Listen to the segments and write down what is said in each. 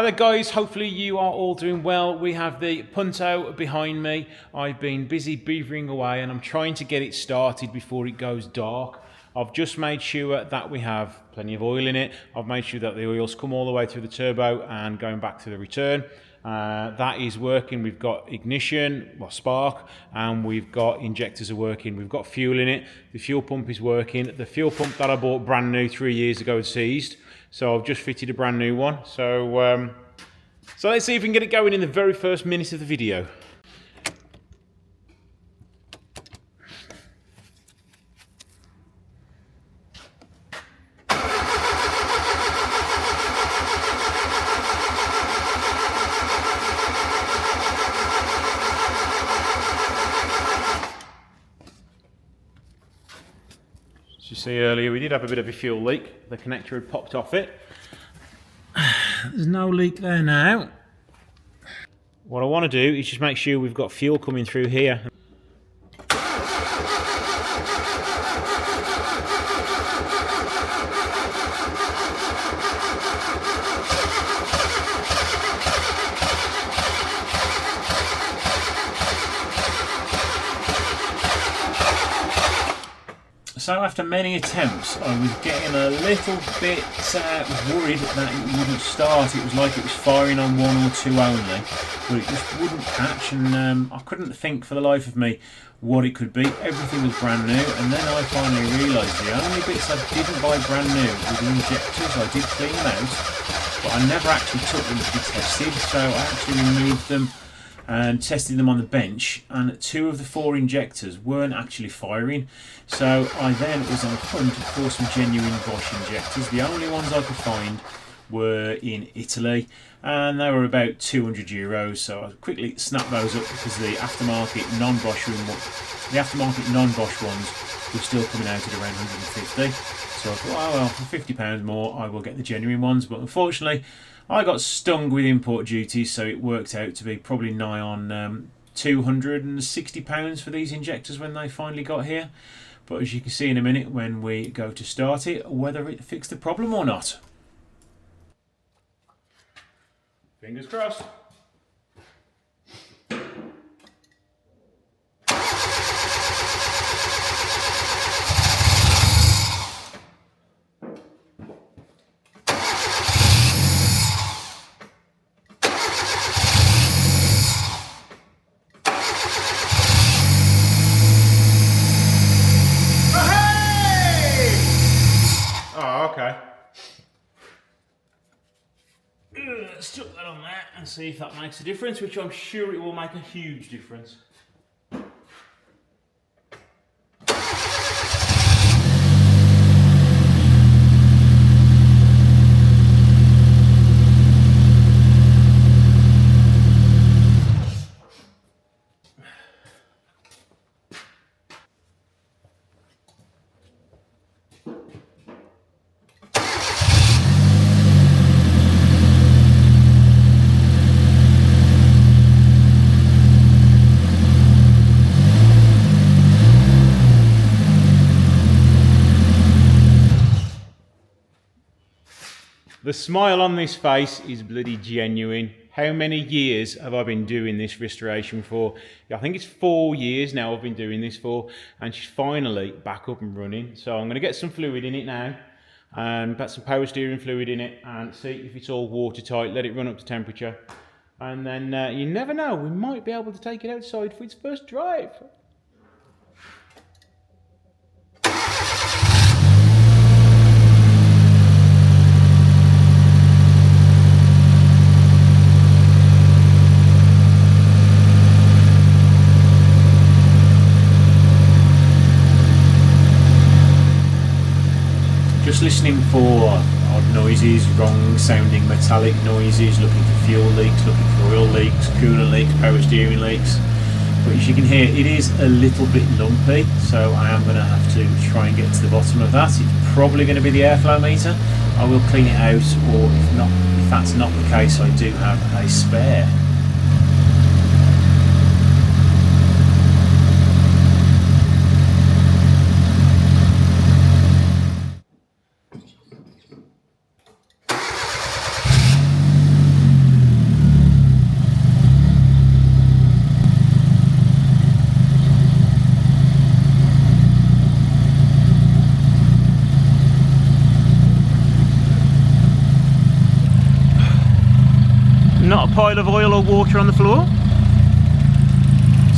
Hi there guys, hopefully you are all doing well. We have the Punto behind me. I've been busy beavering away and I'm trying to get it started before it goes dark. I've just made sure that we have plenty of oil in it. I've made sure that the oil's come all the way through the turbo and going back to the return. That is working. We've got ignition, well, spark, and we've got injectors are working. We've got fuel in it. The fuel pump is working. The fuel pump that I bought brand new 3 years ago is seized. So I've just fitted a brand new one. So let's see if we can get it going in the very first minute of the video. As you see earlier, we did have a bit of a fuel leak. The connector had popped off it. There's no leak there now. What I want to do is just make sure we've got fuel coming through here. So after many attempts, I was getting a little bit worried that it wouldn't start. It was like it was firing on one or two only, but it just wouldn't catch, and I couldn't think for the life of me what it could be. Everything was brand new, and then I finally realised the only bits I didn't buy brand new were the injectors. I did clean them out, but I never actually took them to be tested, so I actually removed them and tested them on the bench, and 2 of the 4 injectors weren't actually firing. So I then was on a hunt for some genuine Bosch injectors. The only ones I could find were in Italy, and they were about €200. So I quickly snapped those up because the aftermarket non-Bosch ones were still coming out at around 150. So I thought, oh well, for £50 more, I will get the genuine ones. But unfortunately, I got stung with import duties, so it worked out to be probably nigh on £260 for these injectors when they finally got here. But as you can see in a minute when we go to start it, whether it fixed the problem or not. Fingers crossed. Okay. Let's chuck that on there and see if that makes a difference, which I'm sure it will make a huge difference. The smile on this face is bloody genuine. How many years have I been doing this restoration for? I think it's 4 years now I've been doing this for, and she's finally back up and running. So I'm going to get some fluid in it now and put some power steering fluid in it and see if it's all watertight, let it run up to temperature. And then you never know, we might be able to take it outside for its first drive. Just listening for odd noises, wrong sounding metallic noises, looking for fuel leaks, looking for oil leaks, coolant leaks, power steering leaks. But as you can hear, it is a little bit lumpy, so I am going to have to try and get to the bottom of that. It's probably going to be the airflow meter. I will clean it out, or if not, if that's not the case, I do have a spare. pile of oil or water on the floor.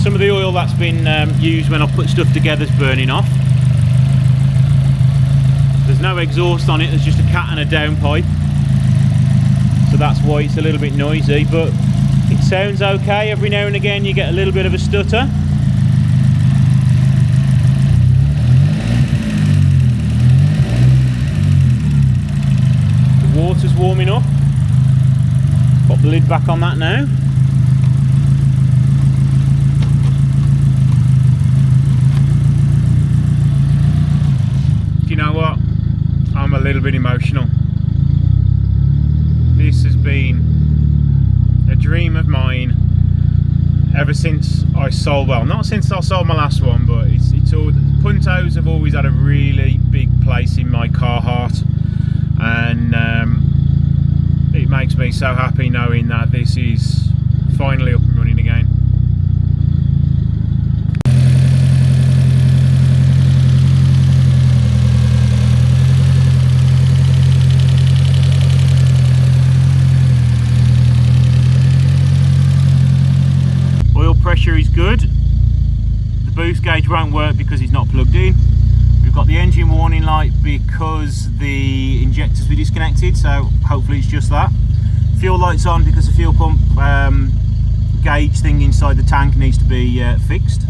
Some of the oil that's been used when I put stuff together is burning off. There's no exhaust on it, there's just a cat and a downpipe. So that's why it's a little bit noisy, but it sounds okay. Every now and again you get a little bit of a stutter. The water's warming up. Pop the lid back on that now. Do you know what? I'm a little bit emotional. This has been a dream of mine ever since I sold, well, not since I sold my last one, but it's all, Puntos have always had a really big place in my car heart, and it makes me so happy knowing that this is finally up and running again. Pressure is good. The boost gauge won't work because it's not plugged in. We've got the engine warning light because the injectors were disconnected, so hopefully it's just that. Fuel light's on because the fuel pump gauge thing inside the tank needs to be fixed.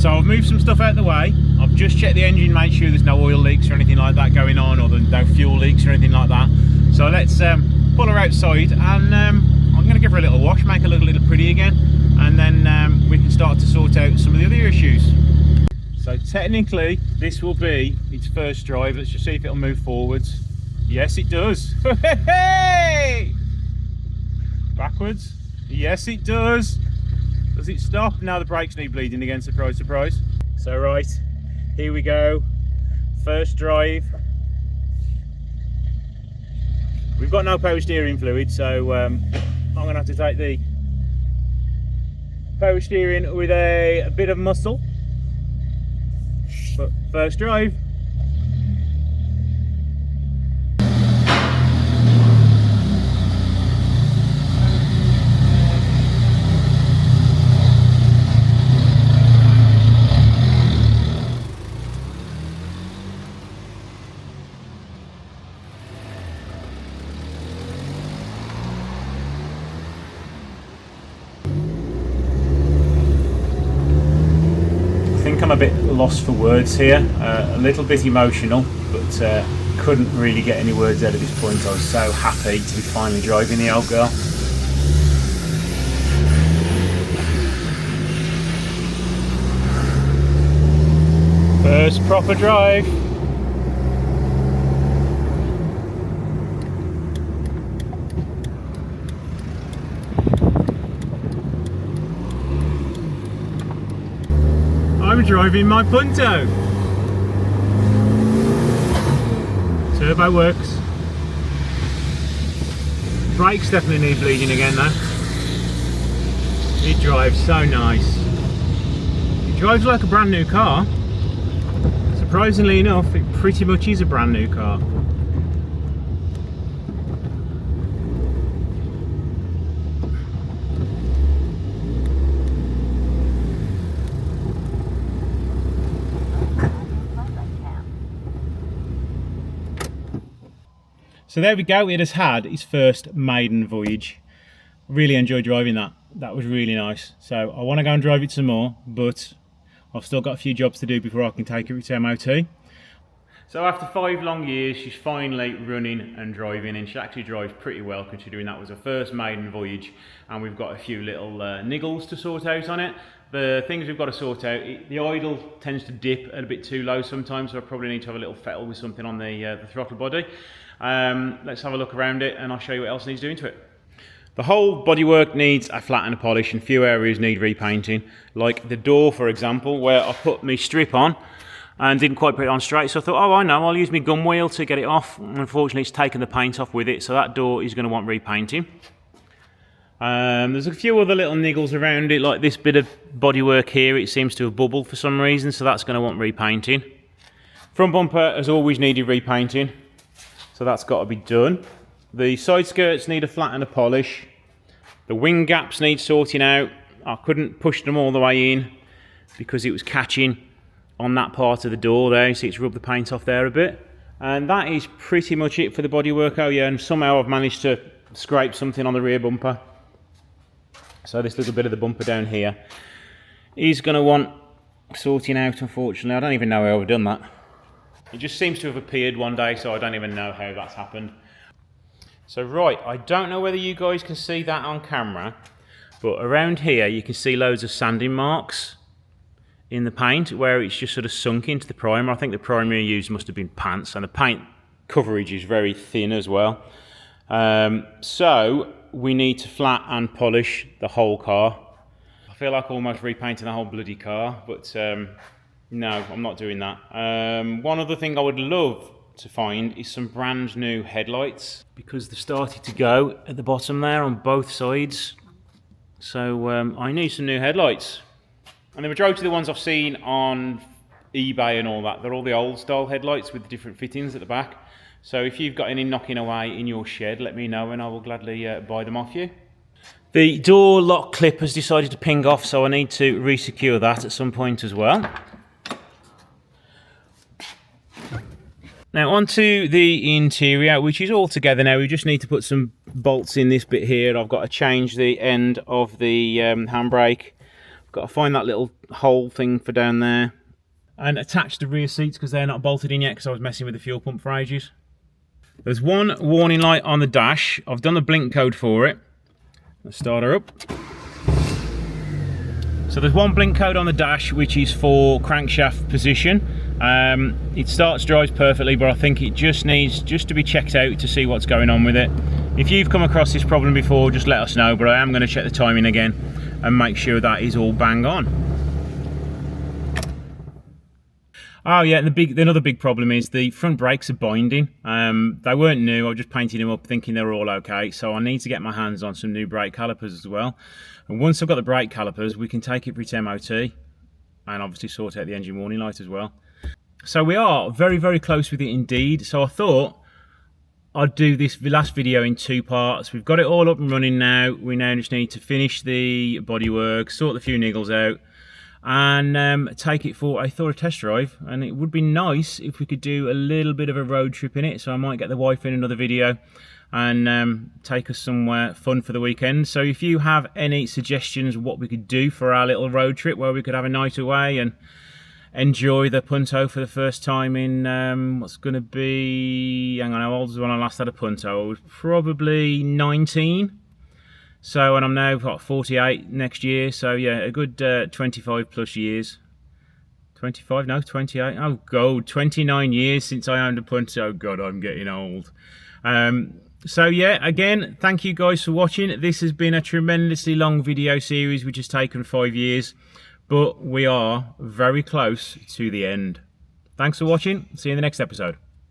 So I've moved some stuff out of the way. I've just checked the engine, made sure there's no oil leaks or anything like that going on, or no fuel leaks or anything like that. So let's pull her outside, and I'm going to give her a little wash, make her look a little pretty again, and then we can start to sort out some of the other issues. So technically this will be its first drive. Let's just see if it'll move forwards. Yes, it does. Hey! Backwards. Yes, it does. Does it stop? Now the brakes need bleeding again, surprise, surprise. So right, here we go. First drive. We've got no power steering fluid, so I'm going to have to take the power steering with a bit of muscle. But first drive. I'm a bit lost for words here, a little bit emotional, but couldn't really get any words out at this point. I was so happy to be finally driving the old girl. First proper drive. I'm driving my Punto. Turbo works. Brakes definitely need bleeding again though. It drives so nice. It drives like a brand new car. Surprisingly enough, it pretty much is a brand new car. So there we go, it has had its first maiden voyage. Really enjoyed driving that. That was really nice. So I want to go and drive it some more, but I've still got a few jobs to do before I can take it to MOT. So after 5 long years, she's finally running and driving, and she actually drives pretty well considering that was her first maiden voyage, and we've got a few little niggles to sort out on it. The things we've got to sort out, the idle tends to dip a bit too low sometimes, so I probably need to have a little fettle with something on the throttle body. Let's have a look around it and I'll show you what else needs doing to it. The whole bodywork needs a flat and a polish, and a few areas need repainting, like the door for example, where I put my strip on and didn't quite put it on straight, so I thought, oh I know, I'll use my gun wheel to get it off. Unfortunately it's taken the paint off with it, so that door is going to want repainting. There's a few other little niggles around it, like this bit of bodywork here, it seems to have bubbled for some reason, so that's going to want repainting. Front bumper has always needed repainting, so that's got to be done. The side skirts need a flat and a polish. The wing gaps need sorting out. I couldn't push them all the way in because it was catching on that part of the door there. So it's rubbed the paint off there a bit. And that is pretty much it for the bodywork. Oh yeah, and somehow I've managed to scrape something on the rear bumper. So this little bit of the bumper down here is going to want sorting out, unfortunately. I don't even know how I've done that. It just seems to have appeared one day, so I don't even know how that's happened. So right, I don't know whether you guys can see that on camera, but around here you can see loads of sanding marks in the paint where it's just sort of sunk into the primer. I think the primer you used must have been pants, and the paint coverage is very thin as well. So we need to flat and polish the whole car. I feel like almost repainting the whole bloody car, but no, I'm not doing that. One other thing I would love to find is some brand new headlights, because they've started to go at the bottom there on both sides. So I need some new headlights. And the majority of the ones I've seen on eBay and all that, they're all the old style headlights with the different fittings at the back. So if you've got any knocking away in your shed, let me know and I will gladly buy them off you. The door lock clip has decided to ping off, so I need to re-secure that at some point as well. Now onto the interior, which is all together now. We just need to put some bolts in this bit here. I've got to change the end of the handbrake. I've got to find that little hole thing for down there. And attach the rear seats because they're not bolted in yet because I was messing with the fuel pump for ages. There's one warning light on the dash. I've done the blink code for it. Let's start her up. So there's one blink code on the dash which is for crankshaft position. It starts, drives perfectly, but I think it just needs to be checked out to see what's going on with it. If you've come across this problem before, just let us know, but I am going to check the timing again and make sure that is all bang on. Oh yeah, another big problem is the front brakes are binding. They weren't new, I just painted them up thinking they were all okay, so I need to get my hands on some new brake calipers as well. And once I've got the brake calipers, we can take it for its MOT and obviously sort out the engine warning light as well. So we are very, very close with it indeed. So I thought I'd do this last video in two parts. We've got it all up and running now. We now just need to finish the bodywork, sort the few niggles out, and take it for a thorough test drive. And it would be nice if we could do a little bit of a road trip in it. So I might get the wife in another video and take us somewhere fun for the weekend. So if you have any suggestions what we could do for our little road trip where we could have a night away and enjoy the Punto for the first time in what's going to be, hang on, how old was when I last had a Punto? I was probably 19. So, and I'm now got 48 next year, so yeah, a good 25 plus years. 25, no, 28, oh god, 29 years since I owned a Punto. Oh god, I'm getting old. So yeah, again, thank you guys for watching. This has been a tremendously long video series which has taken 5 years, but we are very close to the end. Thanks for watching, see you in the next episode.